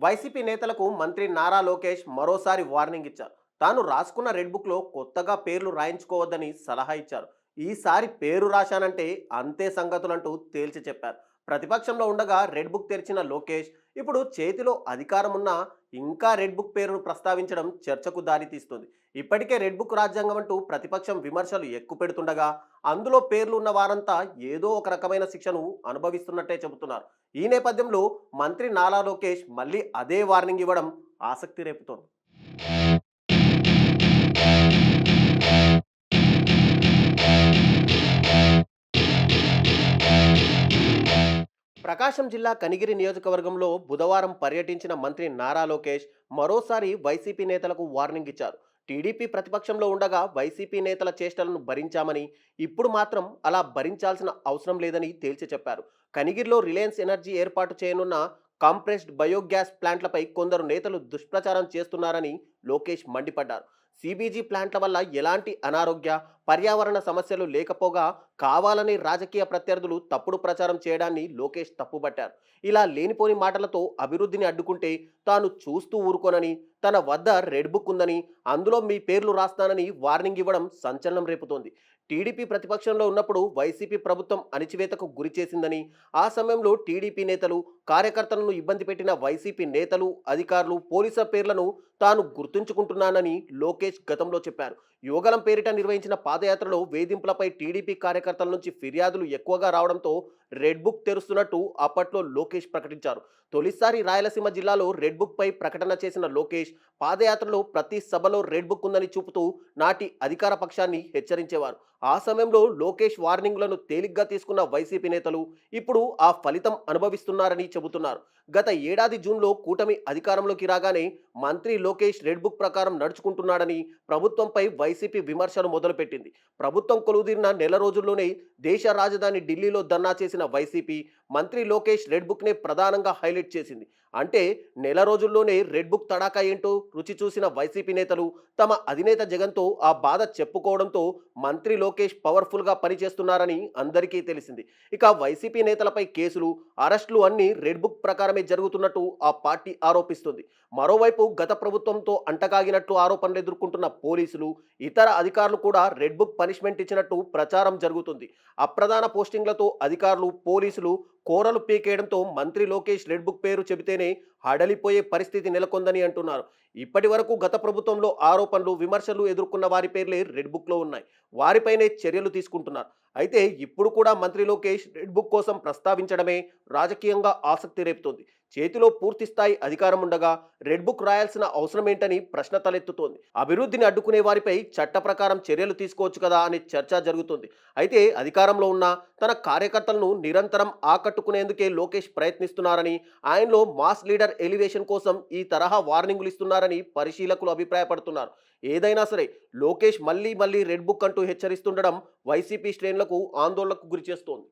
YCP నేతలకు మంత్రి నారా లోకేష్ మరోసారి వార్నింగ్ ఇచ్చారు. తాను రాసుకున్న రెడ్ బుక్లో కొత్తగా పేర్లు రాయించుకోవద్దని సలహా ఇచ్చారు. ఈసారి పేరు రాశానంటే అంతే సంగతులంటూ తేల్చి చెప్పారు. ప్రతిపక్షంలో ఉండగా రెడ్ బుక్ తెరిచిన లోకేష్ ఇప్పుడు చేతిలో అధికారం ఉన్నా ఇంకా రెడ్ బుక్ పేరును ప్రస్తావించడం చర్చకు దారితీస్తుంది. ఇప్పటికే రెడ్ బుక్ రాజ్యాంగం అంటూ ప్రతిపక్షం విమర్శలు ఎక్కుపెడుతుండగా అందులో పేర్లు ఉన్న వారంతా ఏదో ఒక రకమైన శిక్షను అనుభవిస్తున్నట్టే చెబుతున్నారు. ఈ నేపథ్యంలో మంత్రి నారా లోకేష్ మళ్ళీ అదే వార్నింగ్ ఇవ్వడం ఆసక్తి రేపుతోంది. ప్రకాశం జిల్లా కనిగిరి నియోజకవర్గంలో బుధవారం పర్యటించిన మంత్రి నారా లోకేష్ మరోసారి వైసీపీ నేతలకు వార్నింగ్ ఇచ్చారు. టీడీపీ ప్రతిపక్షంలో ఉండగా వైసీపీ నేతల చేష్టలను భరించామని, ఇప్పుడు మాత్రం అలా భరించాల్సిన అవసరం లేదని తేల్చి చెప్పారు. కనిగిరిలో రిలయన్స్ ఎనర్జీ ఏర్పాటు చేయనున్న కాంప్రెస్డ్ బయోగ్యాస్ ప్లాంట్లపై కొందరు నేతలు దుష్ప్రచారం చేస్తున్నారని లోకేష్ మండిపడ్డారు. సిబీజీ ప్లాంట్ల వల్ల ఎలాంటి అనారోగ్య, పర్యావరణ సమస్యలు లేకపోగా కావాలని రాజకీయ ప్రత్యర్థులు తప్పుడు ప్రచారం చేయడాన్ని లోకేష్ తప్పుబట్టారు. ఇలా లేనిపోని మాటలతో అభివృద్ధిని అడ్డుకుంటే తాను చూస్తూ ఊరుకోనని, తన వద్ద రెడ్ బుక్ ఉందని, అందులో మీ పేర్లు రాస్తానని వార్నింగ్ ఇవ్వడం సంచలనం రేపుతోంది. టీడీపీ ప్రతిపక్షంలో ఉన్నప్పుడు వైసీపీ ప్రభుత్వం అణిచివేతకు గురి చేసిందని, ఆ సమయంలో టీడీపీ నేతలు, కార్యకర్తలను ఇబ్బంది పెట్టిన వైసీపీ నేతలు, అధికారులు, పోలీసుల పేర్లను తాను గుర్తుంచుకుంటున్నానని లోకేష్ గతంలో చెప్పారు. యువగలం పేరిట నిర్వహించిన పాదయాత్రలో వేధింపులపై టీడీపీ కార్యకర్తల నుంచి ఫిర్యాదులు ఎక్కువగా రావడంతో రెడ్ బుక్ తెరుస్తున్నట్టు అప్పట్లో లోకేష్ ప్రకటించారు. తొలిసారి రాయలసీమ జిల్లాలో రెడ్ బుక్ పై ప్రకటన చేసిన లోకేష్ పాదయాత్రలో ప్రతి సభలో రెడ్ బుక్ ఉందని చూపుతూ నాటి అధికార పక్షాన్ని హెచ్చరించేవారు. ఆ సమయంలో లోకేష్ వార్నింగ్లను తేలిగ్గా తీసుకున్న వైసీపీ నేతలు ఇప్పుడు ఆ ఫలితం అనుభవిస్తున్నారని చెబుతున్నారు. గత ఏడాది జూన్లో కూటమి అధికారంలోకి రాగానే మంత్రి లోకేష్ రెడ్ బుక్ ప్రకారం నడుచుకుంటున్నాడని ప్రభుత్వంపై వైసీపీ విమర్శలు మొదలుపెట్టింది. ప్రభుత్వం కొలువుదీరిన నెల రోజుల్లోనే దేశ రాజధాని ఢిల్లీలో ధర్నా చేసిన వైసీపీ మంత్రి లోకేష్ రెడ్ బుక్నే ప్రధానంగా హైలైట్ చేసింది. అంటే నెల రోజుల్లోనే రెడ్ బుక్ తడాకా ఏంటో రుచి చూసిన వైసీపీ నేతలు తమ అధినేత జగన్తో ఆ బాధ చెప్పుకోవడంతో మంత్రి లోకేష్ పవర్ఫుల్గా పనిచేస్తున్నారని అందరికీ తెలిసింది. ఇక వైసీపీ నేతలపై కేసులు, అరెస్టులు అన్నీ రెడ్ బుక్ ప్రకారమే జరుగుతున్నట్టు ఆ పార్టీ ఆరోపిస్తుంది. మరోవైపు గత ప్రభుత్వంతో అంటకాగినట్లు ఆరోపణలు ఎదుర్కొంటున్న పోలీసులు, ఇతర అధికారులు కూడా రెడ్ బుక్ పనిష్మెంట్ ఇచ్చినట్టు ప్రచారం జరుగుతుంది. అప్రధాన పోస్టింగ్లతో అధికారులు, పోలీసులు కోరలు పీకేయడంతో మంత్రి లోకేష్ రెడ్ బుక్ పేరు చెబితేనే హడలిపోయే పరిస్థితి నెలకొందని అంటున్నారు. ఇప్పటి వరకు గత ప్రభుత్వంలో ఆరోపణలు, విమర్శలు ఎదుర్కొన్న వారి పేర్లే రెడ్ బుక్లో ఉన్నాయి. వారిపైనే చర్యలు తీసుకుంటున్నారు. అయితే ఇప్పుడు కూడా మంత్రి లోకేష్ రెడ్ బుక్ కోసం ప్రస్తావించడమే రాజకీయంగా ఆసక్తి రేపుతోంది. చేతిలో పూర్తి స్థాయి అధికారం ఉండగా రెడ్ బుక్ రాయాల్సిన అవసరం ఏంటని ప్రశ్న తలెత్తుతోంది. అభివృద్ధిని అడ్డుకునే వారిపై చట్ట ప్రకారం చర్యలు తీసుకోవచ్చు కదా అనే చర్చ జరుగుతుంది. అయితే అధికారంలో ఉన్న తన కార్యకర్తలను నిరంతరం ఆకట్టుకునేందుకే లోకేష్ ప్రయత్నిస్తున్నారని, ఆయనలో మాస్ లీడర్ ఎలివేషన్ కోసం ఈ తరహా వార్నింగులు ఇస్తున్నారని పరిశీలకులు అభిప్రాయపడుతున్నారు. ఏదైనా సరే లోకేష్ మళ్ళీ మళ్ళీ రెడ్ బుక్ అంటూ హెచ్చరిస్తుండడం వైసీపీ శ్రేణులకు ఆందోళనకు గురిచేస్తోంది.